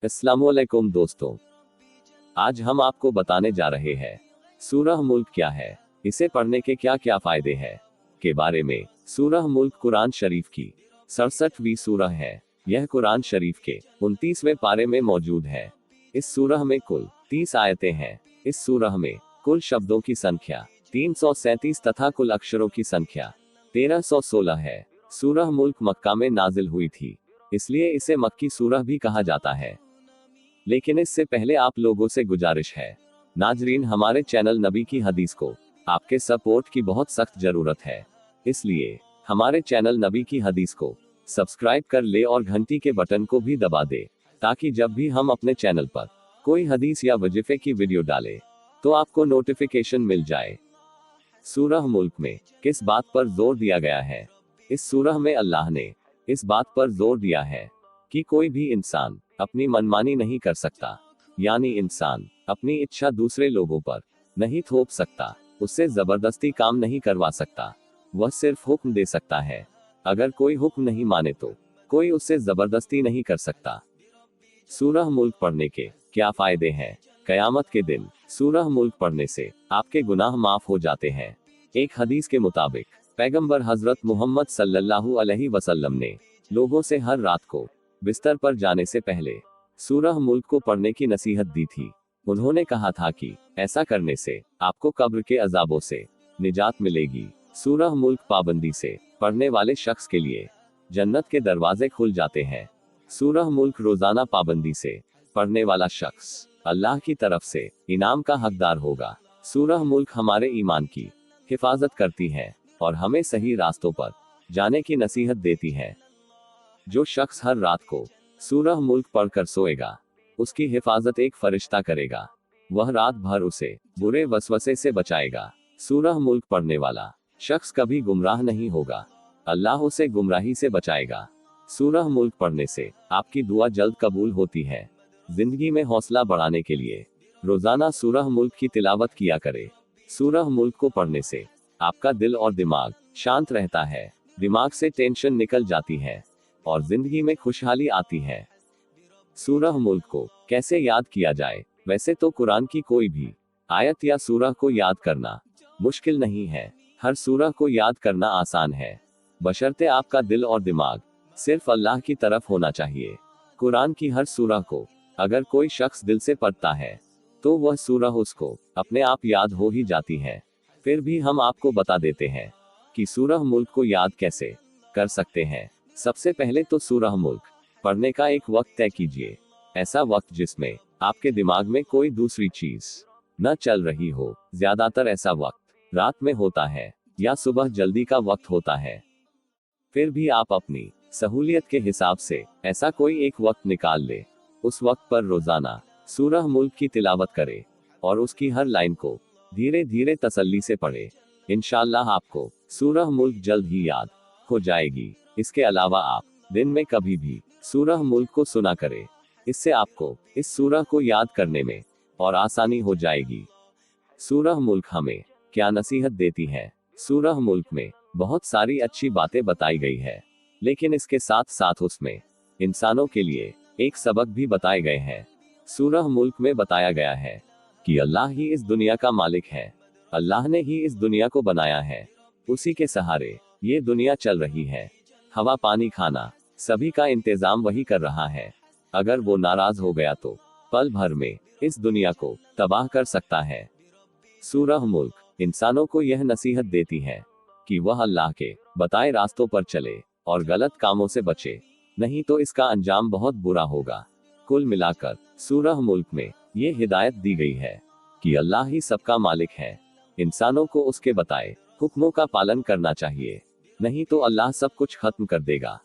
अस्सलामुअलैकुम दोस्तों, आज हम आपको बताने जा रहे हैं सूरह मुल्क क्या है, इसे पढ़ने के क्या क्या फायदे हैं के बारे में। सूरह मुल्क कुरान शरीफ की 67वीं सूरह है। यह कुरान शरीफ के 29वें पारे में मौजूद है। इस सूरह में कुल 30 आयतें हैं। इस सूरह में कुल शब्दों की संख्या 337 तथा कुल अक्षरों की संख्या 1316 है। सूरह मुल्क मक्का में नाजिल हुई थी, इसलिए इसे मक्की सूरह भी कहा जाता है। लेकिन इससे पहले आप लोगों से गुजारिश है, नाजरीन, हमारे चैनल नबी की हदीस को आपके सपोर्ट की बहुत सख्त जरूरत है। इसलिए हमारे चैनल नबी की हदीस को सब्सक्राइब कर ले और घंटी के बटन को भी दबा दे, ताकि जब भी हम अपने चैनल पर कोई हदीस या वजीफे की वीडियो डाले तो आपको नोटिफिकेशन मिल जाए। सूरह मुल्क में किस बात पर जोर दिया गया है? इस सूरह में अल्लाह ने इस बात पर जोर दिया है कि कोई भी इंसान अपनी मनमानी नहीं कर सकता, यानी इंसान अपनी इच्छा दूसरे लोगों पर नहीं थोप सकता, उससे जबरदस्ती काम नहीं करवा सकता। वह सिर्फ हुक्म दे सकता है। अगर कोई हुक्म नहीं माने तो कोई उससे जबरदस्ती नहीं कर सकता। सूरह मुल्क पढ़ने के क्या फायदे हैं? कयामत के दिन सूरह मुल्क पढ़ने से आपके गुनाह माफ हो जाते हैं। एक हदीस के मुताबिक पैगंबर हजरत मोहम्मद सल्लल्लाहु अलैहि वसल्लम ने लोगों से हर रात को बिस्तर पर जाने से पहले सूरह मुल्क को पढ़ने की नसीहत दी थी। उन्होंने कहा था कि ऐसा करने से आपको कब्र के अजाबों से निजात मिलेगी। सूरह मुल्क पाबंदी से पढ़ने वाले शख्स के लिए जन्नत के दरवाजे खुल जाते हैं। सूरह मुल्क रोजाना पाबंदी से पढ़ने वाला शख्स अल्लाह की तरफ से इनाम का हकदार होगा। सूरह मुल्क हमारे ईमान की हिफाजत करती है और हमें सही रास्तों पर जाने की नसीहत देती है। जो शख्स हर रात को सूरह मुल्क पढ़कर सोएगा, उसकी हिफाजत एक फरिश्ता करेगा। वह रात भर उसे बुरे वसवसे से बचाएगा। सूरह मुल्क पढ़ने वाला शख्स कभी गुमराह नहीं होगा, अल्लाह उसे गुमराही से बचाएगा। सूरह मुल्क पढ़ने से आपकी दुआ जल्द कबूल होती है। जिंदगी में हौसला बढ़ाने के लिए रोजाना सूरह मुल्क की तिलावत किया करे। सूरह मुल्क को पढ़ने से आपका दिल और दिमाग शांत रहता है, दिमाग से टेंशन निकल जाती है और जिंदगी में खुशहाली आती है। सूरह मुल्क को कैसे याद किया जाए? वैसे तो कुरान की कोई भी आयत या सूरह को याद करना मुश्किल नहीं है। हर सूरह को याद करना आसान है, बशर्ते आपका दिल और दिमाग सिर्फ अल्लाह की तरफ होना चाहिए। कुरान की हर सूरह को अगर कोई शख्स दिल से पढ़ता है तो वह सूरह उसको अपने आप याद हो ही जाती है। फिर भी हम आपको बता देते हैं कि सूरह मुल्क को याद कैसे कर सकते हैं। सबसे पहले तो सूरह मुल्क पढ़ने का एक वक्त तय कीजिए। ऐसा वक्त जिसमें आपके दिमाग में कोई दूसरी चीज न चल रही हो। ज्यादातर ऐसा वक्त रात में होता है या सुबह जल्दी का वक्त होता है। फिर भी आप अपनी सहूलियत के हिसाब से ऐसा कोई एक वक्त निकाल ले। उस वक्त पर रोजाना सूरह मुल्क की तिलावत करे और उसकी हर लाइन को धीरे धीरे तसल्ली से पढ़े। इंशाअल्लाह आपको सूरह मुल्क जल्द ही याद हो जाएगी। इसके अलावा आप दिन में कभी भी सूरह मुल्क को सुना करें। इससे आपको इस सूरह को याद करने में और आसानी हो जाएगी। सूरह मुल्क हमें क्या नसीहत देती है? सूरह मुल्क में बहुत सारी अच्छी बातें बताई गई है, लेकिन इसके साथ साथ उसमें इंसानों के लिए एक सबक भी बताए गए हैं। सूरह मुल्क में बताया गया है कि अल्लाह ही इस दुनिया का मालिक है। अल्लाह ने ही इस दुनिया को बनाया है। उसी के सहारे ये दुनिया चल रही है। हवा, पानी, खाना सभी का इंतजाम वही कर रहा है। अगर वो नाराज हो गया तो पल भर में इस दुनिया को तबाह कर सकता है। सूरह मुल्क इंसानों को यह नसीहत देती है कि वह अल्लाह के बताए रास्तों पर चले और गलत कामों से बचे, नहीं तो इसका अंजाम बहुत बुरा होगा। कुल मिलाकर सूरह मुल्क में ये हिदायत दी गई है कि अल्लाह ही सबका मालिक है। इंसानों को उसके बताए हुक्मों का पालन करना चाहिए, नहीं तो अल्लाह सब कुछ खत्म कर देगा।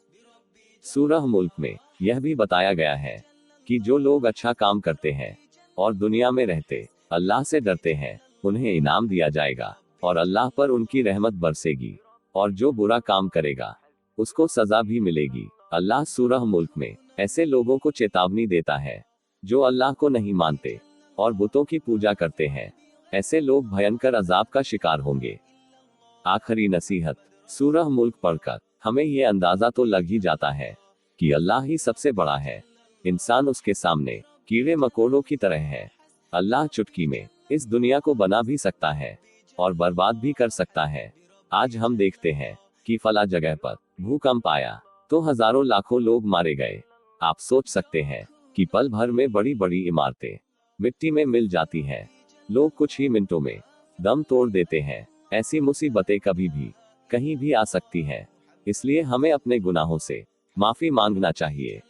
सूरह मुल्क में यह भी बताया गया है कि जो लोग अच्छा काम करते हैं और दुनिया में रहते अल्लाह से डरते हैं, उन्हें इनाम दिया जाएगा और अल्लाह पर उनकी रहमत बरसेगी। और जो बुरा काम करेगा उसको सजा भी मिलेगी। अल्लाह सूरह मुल्क में ऐसे लोगों को चेतावनी देता है जो अल्लाह को नहीं मानते और बुतों की पूजा करते हैं। ऐसे लोग भयंकर अजाब का शिकार होंगे। आखिरी नसीहत, सूरह मुल्क पढ़कर हमें ये अंदाजा तो लग ही जाता है कि अल्लाह ही सबसे बड़ा है। इंसान उसके सामने कीड़े मकोड़ों की तरह है। अल्लाह चुटकी में इस दुनिया को बना भी सकता है और बर्बाद भी कर सकता है। आज हम देखते हैं कि फला जगह पर भूकंप आया तो हजारों लाखों लोग मारे गए। आप सोच सकते हैं कि पल भर में बड़ी बड़ी इमारतें मिट्टी में मिल जाती हैं। लोग कुछ ही मिनटों में दम तोड़ देते हैं। ऐसी मुसीबतें कभी भी कहीं भी आ सकती हैं। इसलिए हमें अपने गुनाहों से माफी मांगना चाहिए।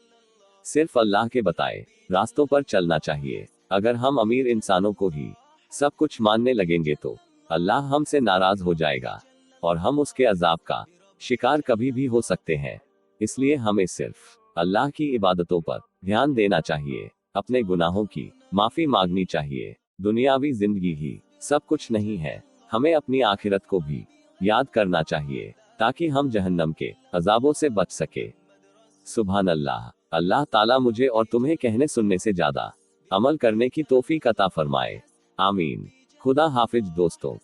सिर्फ अल्लाह के बताए रास्तों पर चलना चाहिए। अगर हम अमीर इंसानों को ही सब कुछ मानने लगेंगे तो अल्लाह हमसे नाराज हो जाएगा और हम उसके अजाब का शिकार कभी भी हो सकते हैं। इसलिए हमें सिर्फ अल्लाह की इबादतों पर ध्यान देना चाहिए। अपने गुनाहों की माफी मांगनी चाहिए। दुनियावी जिंदगी ही सब कुछ नहीं है। हमें अपनी आखिरत को भी याद करना चाहिए ताकि हम जहन्नम के अजाबों से बच सके। सुभान अल्लाह। अल्लाह ताला मुझे और तुम्हें कहने सुनने से ज्यादा अमल करने की तौफीक अता फरमाए। आमीन। खुदा हाफिज दोस्तों।